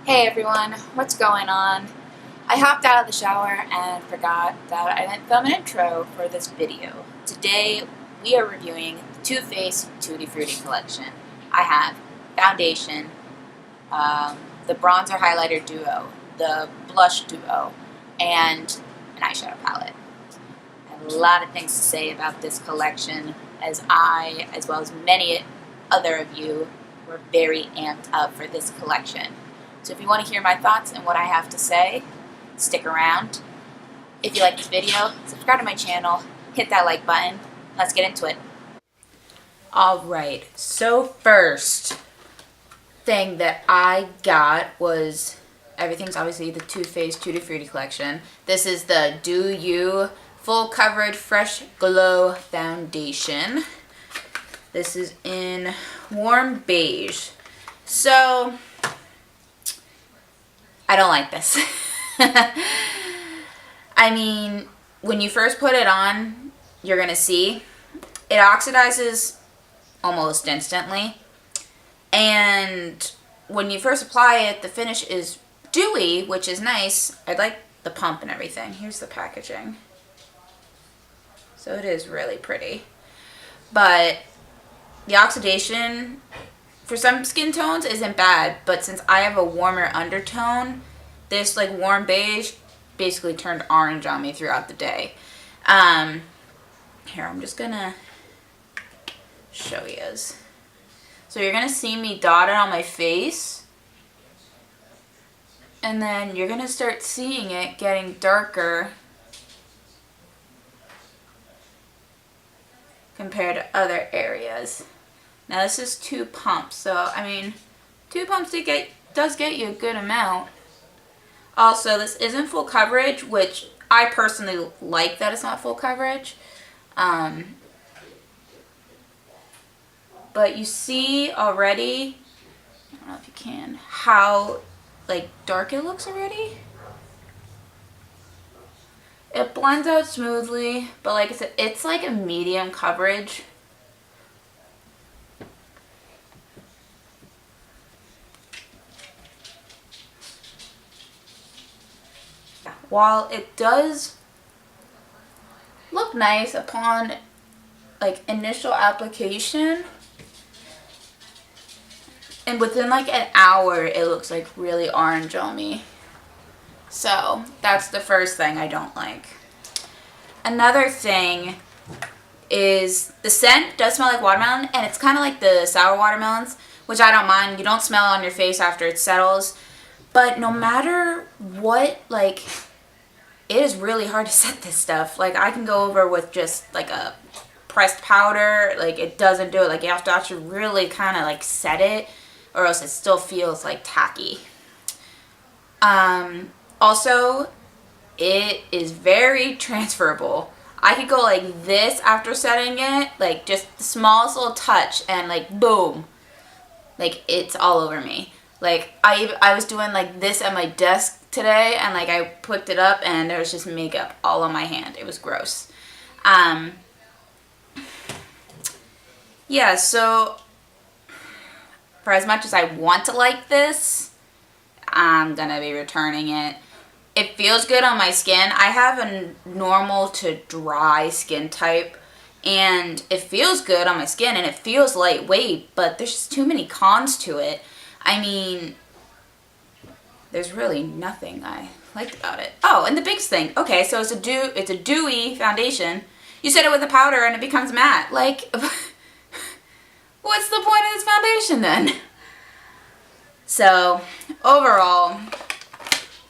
Hey everyone, what's going on? I hopped out of the shower and forgot that I didn't film an intro for this video. Today we are reviewing the Too Faced Tutti Frutti collection. I have foundation, the bronzer highlighter duo, the blush duo, and an eyeshadow palette. I have a lot of things to say about this collection as I, as well as many other of you, were very amped up for this collection. So if you want to hear my thoughts and what I have to say, stick around. If you like this video, subscribe to my channel, hit that like button. Let's get into it. Alright, so first thing that I got was, everything's obviously the Too Faced Tutti Frutti collection. This is the Do You Full Coverage Fresh Glow Foundation. This is in warm beige. So I don't like this. I mean, when you first put it on, you're going to see it oxidizes almost instantly. And when you first apply it, the finish is dewy, which is nice. I like the pump and everything. Here's the packaging. So it is really pretty. But the oxidation for some skin tones isn't bad, but since I have a warmer undertone, this like warm beige basically turned orange on me throughout the day. Here, I'm just gonna show you. So you're gonna see me dot it on my face, and then you're gonna start seeing it getting darker compared to other areas. Now this is 2 pumps, so I mean, 2 pumps does get you a good amount. Also, this isn't full coverage, which I personally like that it's not full coverage. But you see already, I don't know if you can, how like dark it looks already. It blends out smoothly, but like I said, it's like a medium coverage. While it does look nice upon like initial application, and within like an hour it looks like really orange on me. So that's the first thing I don't like. Another thing is the scent does smell like watermelon, and it's kind of like the sour watermelons, which I don't mind. You don't smell it on your face after it settles. But no matter what, like, it is really hard to set this stuff. Like, I can go over with just like a pressed powder. Like, it doesn't do it. Like, you have to actually really kind of like set it, or else it still feels like tacky. Also, it is very transferable. I could go like this after setting it, like just the smallest little touch, and like boom, like it's all over me. Like I was doing like this at my desk today, and like I picked it up and there was just makeup all on my hand. It was gross. Yeah, so for as much as I want to like this, I'm gonna be returning it. It feels good on my skin. I have a normal to dry skin type, and it feels good on my skin, and it feels lightweight, but there's just too many cons to it. I mean, there's really nothing I liked about it. Oh, and the biggest thing, okay, so it's a dewy foundation. You set it with a powder and it becomes matte. Like, what's the point of this foundation then? So, overall,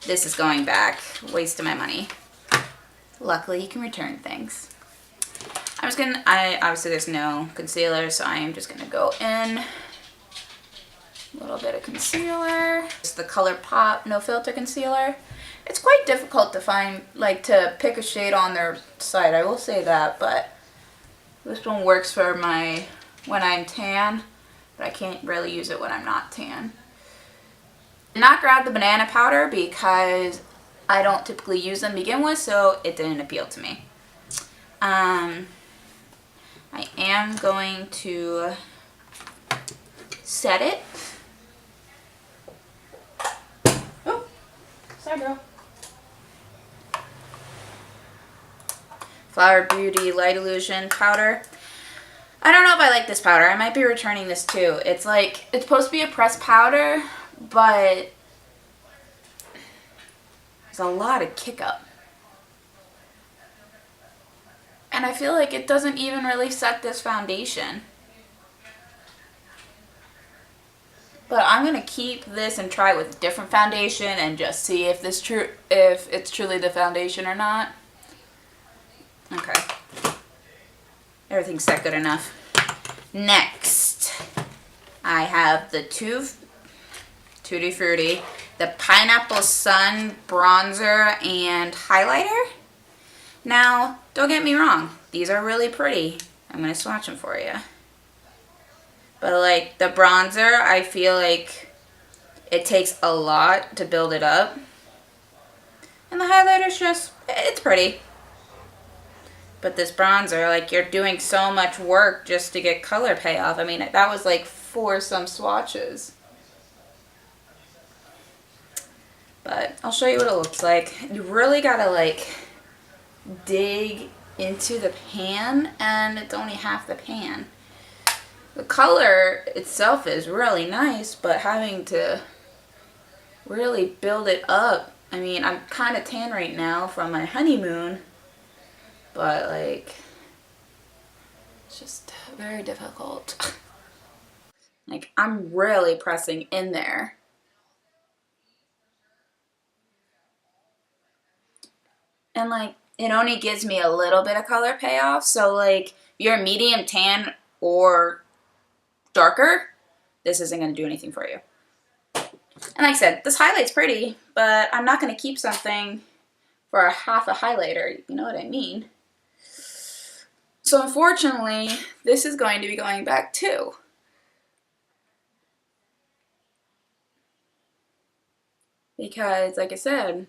this is going back. Waste of my money. Luckily, you can return things. Obviously there's no concealer, so I am just gonna go in. A little bit of concealer. It's the ColourPop No Filter Concealer. It's quite difficult to find, like, to pick a shade on their site, I will say that, but this one works for when I'm tan, but I can't really use it when I'm not tan. Did not grab the banana powder because I don't typically use them to begin with, so it didn't appeal to me. I am going to set it Sorry, girl. Flower Beauty Light Illusion powder. I don't know if I like this powder. I might be returning this too. It's like, it's supposed to be a pressed powder, but there's a lot of kick up. And I feel like it doesn't even really set this foundation. But I'm gonna keep this and try it with a different foundation and just see if it's truly the foundation or not. Okay. Everything's set good enough. Next, I have the Tutti Frutti, the Pineapple Sun Bronzer and Highlighter. Now, don't get me wrong, these are really pretty. I'm going to swatch them for you. But like the bronzer, I feel like it takes a lot to build it up. And the highlighter's just, it's pretty. But this bronzer, like, you're doing so much work just to get color payoff. I mean, that was like 4 some swatches. But I'll show you what it looks like. You really gotta like dig into the pan, and it's only half the pan. The color itself is really nice, but having to really build it up. I mean, I'm kind of tan right now from my honeymoon. But like, it's just very difficult. Like, I'm really pressing in there. And like, it only gives me a little bit of color payoff. So like, if you're medium tan or darker, this isn't going to do anything for you. And like I said, this highlight's pretty, but I'm not going to keep something for a half a highlighter. You know what I mean? So unfortunately, this is going to be going back too. Because, like I said,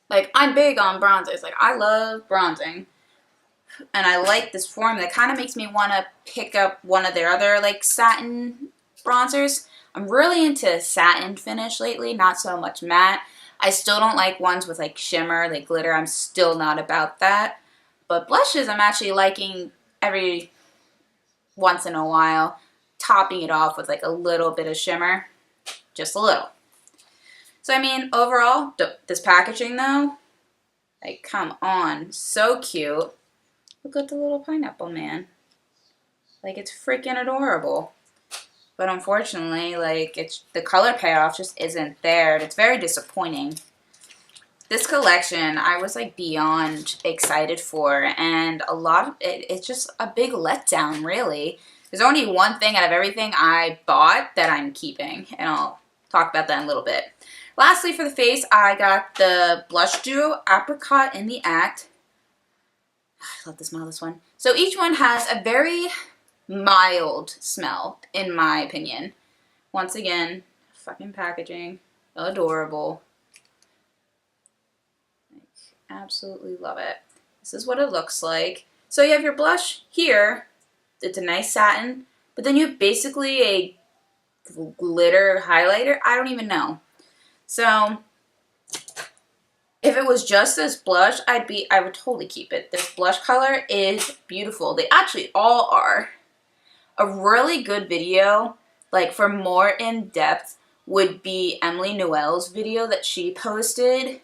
like, I'm big on bronzers. Like, I love bronzing. And I like this form that kind of makes me want to pick up one of their other, like, satin bronzers. I'm really into satin finish lately, not so much matte. I still don't like ones with, like, shimmer, like glitter. I'm still not about that. But blushes, I'm actually liking every once in a while, topping it off with like a little bit of shimmer, just a little. So I mean, overall, this packaging though, like, come on, so cute. Look at the little pineapple man. Like, it's freaking adorable. But unfortunately, like, the color payoff just isn't there. It's very disappointing. This collection, I was like beyond excited for, and a lot of it's just a big letdown, really. There's only one thing out of everything I bought that I'm keeping, and I'll talk about that in a little bit. Lastly, for the face, I got the Blush Duo Apricot in the Act. I love the smell of this one. So each one has a very mild smell, in my opinion. Once again, fucking packaging, adorable. Absolutely love it. This is what it looks like. So you have your blush here. It's a nice satin. But then you have basically a glitter highlighter. I don't even know. So if it was just this blush, I would totally keep it. This blush color is beautiful. They actually all are. A really good video, like for more in depth, would be Emily Noel's video that she posted.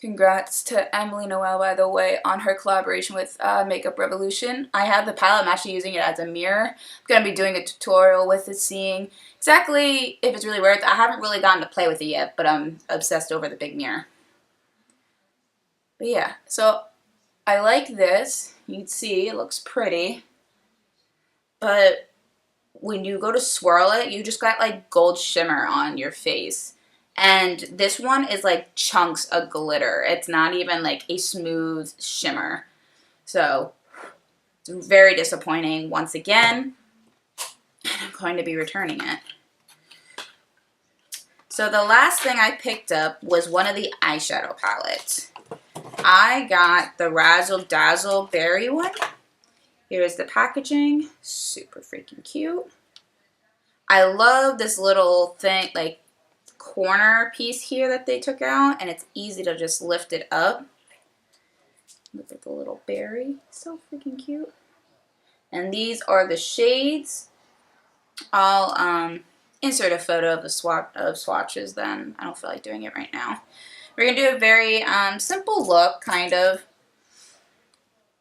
Congrats to Emily Noel, by the way, on her collaboration with Makeup Revolution. I have the palette. I'm actually using it as a mirror. I'm going to be doing a tutorial with it, seeing exactly if it's really worth it. I haven't really gotten to play with it yet, but I'm obsessed over the big mirror. But yeah, so I like this. You can see it looks pretty. But when you go to swirl it, you just got like gold shimmer on your face. And this one is like chunks of glitter. It's not even like a smooth shimmer. So it's very disappointing once again. And I'm going to be returning it. So the last thing I picked up was one of the eyeshadow palettes. I got the Razzle Dazzle Berry one. Here's the packaging. Super freaking cute. I love this little thing, like, corner piece here that they took out, and it's easy to just lift it up. Look at the little berry, so freaking cute. And these are the shades. I'll insert a photo of the swatches then. I don't feel like doing it right now. We're going to do a very simple look, kind of.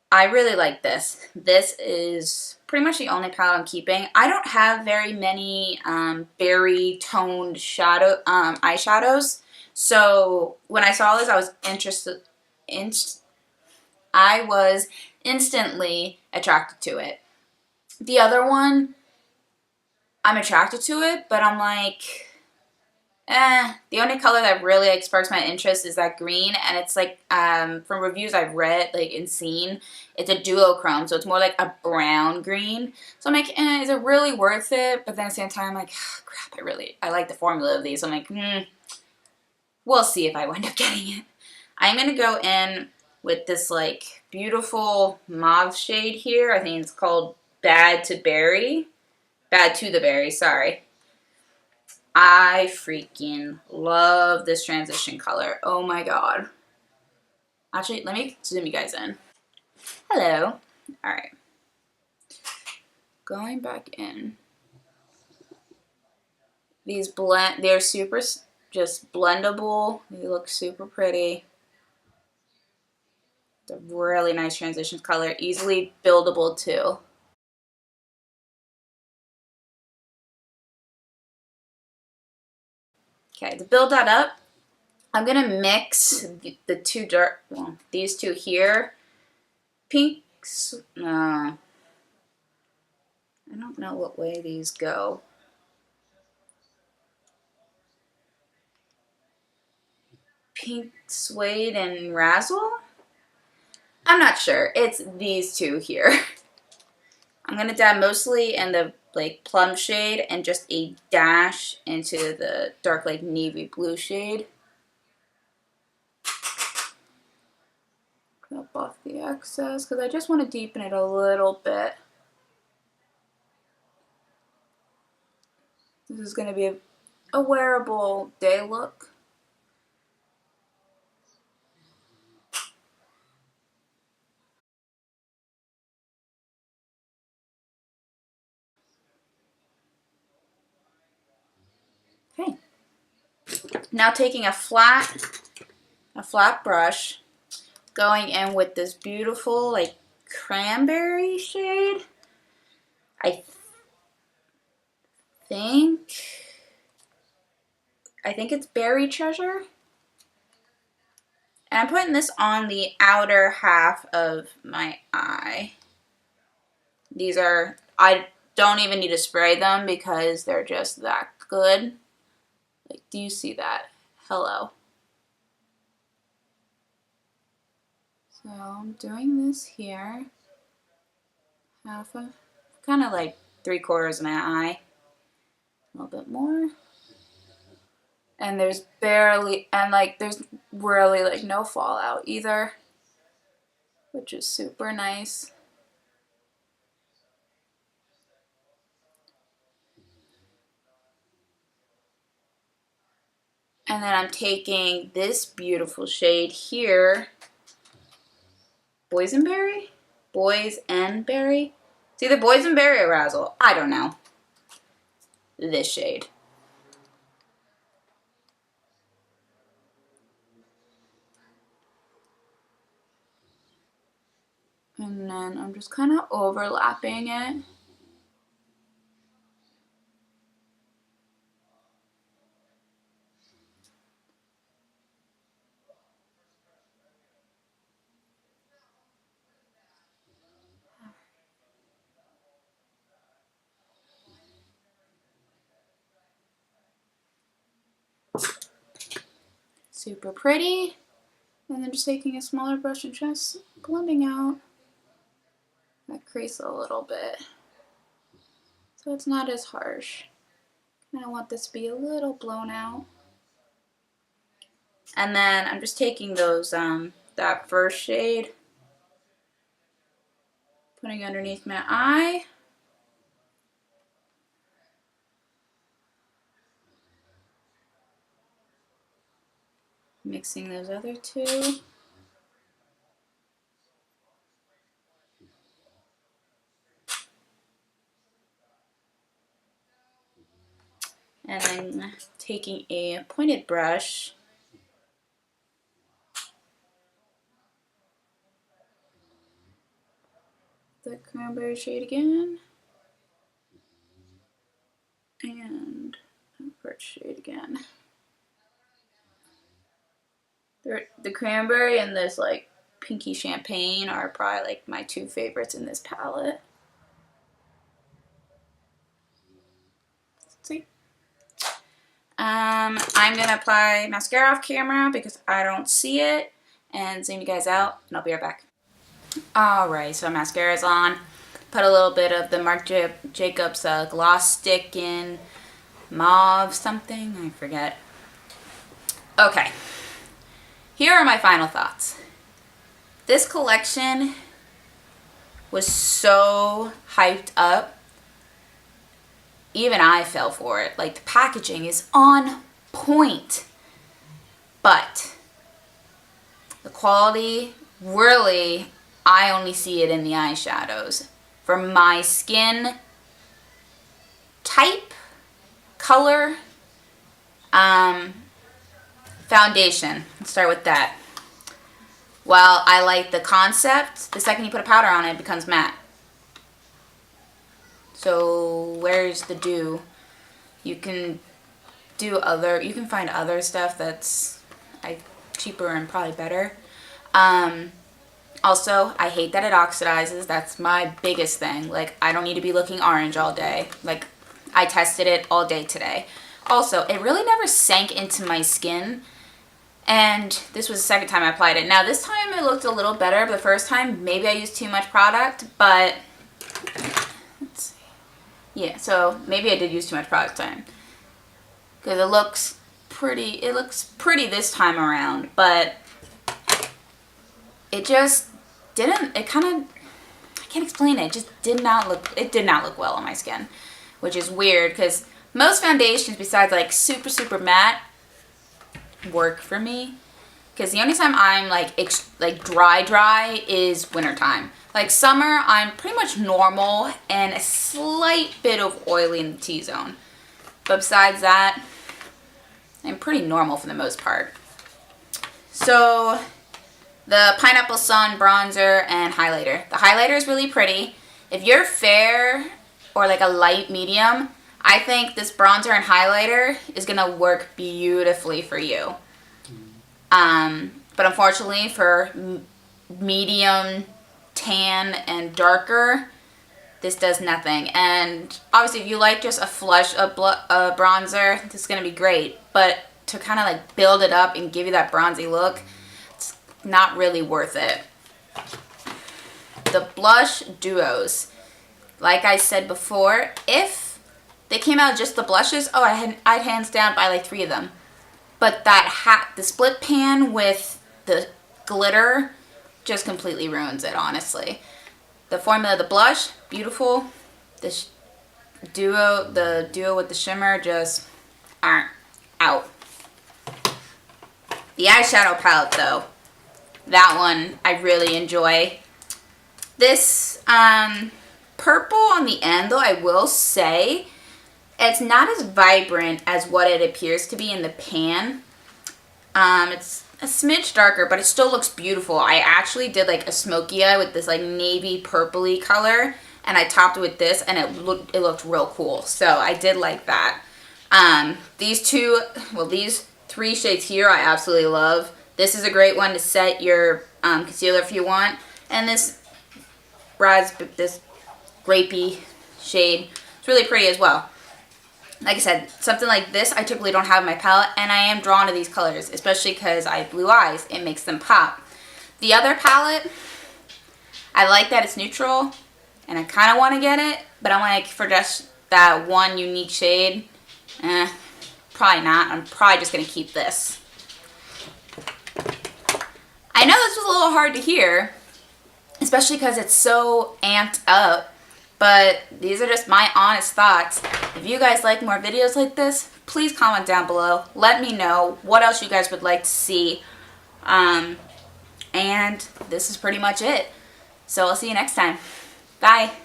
I really like this. This is pretty much the only palette I'm keeping. I don't have very many berry toned shadow eyeshadows. So when I saw this, I was I was instantly attracted to it. The other one, I'm attracted to it, but I'm like, the only color that really like sparks my interest is that green, and it's like from reviews I've read like and seen, it's a duochrome, so it's more like a brown green. So I'm like, is it really worth it? But then at the same time, I'm like, crap, I like the formula of these. So I'm like, we'll see if I wind up getting it. I'm gonna go in with this like beautiful mauve shade here. I think it's called Bad to the Berry, sorry. I freaking love this transition color. Oh my god. Actually, let me zoom you guys in. Hello. Alright. Going back in. These they're super just blendable. They look super pretty. It's a really nice transition color. Easily buildable too. Okay, to build that up, I'm gonna mix the two dark, well, these two here. Pinks, I don't know what way these go. Pink Suede and Razzle? I'm not sure. It's these two here. I'm gonna dab mostly in the like plum shade and just a dash into the dark like navy blue shade. Clip off the excess because I just want to deepen it a little bit. This is gonna be a wearable day look. Okay. Now taking a flat brush, going in with this beautiful like cranberry shade. I think it's Berry Treasure. And I'm putting this on the outer half of my eye. These are, I don't even need to spray them because they're just that good. Like, do you see that? Hello. So I'm doing this here. Kind of like 3/4 of my eye. A little bit more. And there's there's really like no fallout either, which is super nice. And then I'm taking this beautiful shade here, Boysenberry? Boysenberry? It's either Boysenberry or Razzle. I don't know. This shade. And then I'm just kind of overlapping it. Super pretty. And then just taking a smaller brush and just blending out that crease a little bit. So it's not as harsh. And I want this to be a little blown out. And then I'm just taking those, that first shade, putting underneath my eye. Mixing those other two. And then taking a pointed brush, the cranberry shade again, and birch shade again. The cranberry and this like pinky champagne are probably like my two favorites in this palette. Let's see. I'm gonna apply mascara off camera because I don't see it, and zoom you guys out, and I'll be right back. Alright, so mascara's on. Put a little bit of the Marc Jacobs gloss stick in, mauve something, I forget. Okay, here are my final thoughts. This collection was so hyped up. Even I fell for it. Like, the packaging is on point. But the quality, really, I only see it in the eyeshadows. For my skin type, color, foundation. Let's start with that. While I like the concept, the second you put a powder on it, it becomes matte. So where's the dew? You can find other stuff that's cheaper and probably better. Also, I hate that it oxidizes. That's my biggest thing. Like, I don't need to be looking orange all day. Like, I tested it all day today. Also, it really never sank into my skin. And this was the second time I applied it. Now, this time it looked a little better. But the first time, maybe I used too much product. But let's see. Yeah, so maybe I did use too much product time. Because it looks pretty this time around. But it just didn't, I can't explain it. It just did not look well on my skin. Which is weird because most foundations besides like super matte work for me. Because the only time I'm like dry is wintertime. Like summer, I'm pretty much normal and a slight bit of oily in the T-zone. But besides that, I'm pretty normal for the most part. So the Pineapple Sun bronzer and highlighter. The highlighter is really pretty. If you're fair or like a light medium, I think this bronzer and highlighter is going to work beautifully for you. But unfortunately for medium, tan, and darker, this does nothing. And obviously if you like just a flush of bronzer, this is going to be great. But to kind of like build it up and give you that bronzy look, it's not really worth it. The blush duos. Like I said before, if they came out just the blushes, I'd hands down buy like 3 of them. But the split pan with the glitter just completely ruins it, honestly. The formula of the blush, beautiful. The duo with the shimmer just aren't out. The eyeshadow palette though, that one I really enjoy. This purple on the end though, I will say, it's not as vibrant as what it appears to be in the pan. It's a smidge darker, but it still looks beautiful. I actually did like a smoky eye with this like navy purpley color, and I topped it with this, and it looked real cool. So I did like that. These 3 shades here I absolutely love. This is a great one to set your concealer if you want, and this grapey shade, it's really pretty as well. Like I said, something like this I typically don't have in my palette, and I am drawn to these colors, especially because I have blue eyes. It makes them pop. The other palette, I like that it's neutral, and I kind of want to get it, but I'm like, for just that one unique shade, probably not. I'm probably just going to keep this. I know this was a little hard to hear, especially because it's so amped up. But these are just my honest thoughts. If you guys like more videos like this, please comment down below. Let me know what else you guys would like to see. And this is pretty much it. So I'll see you next time. Bye.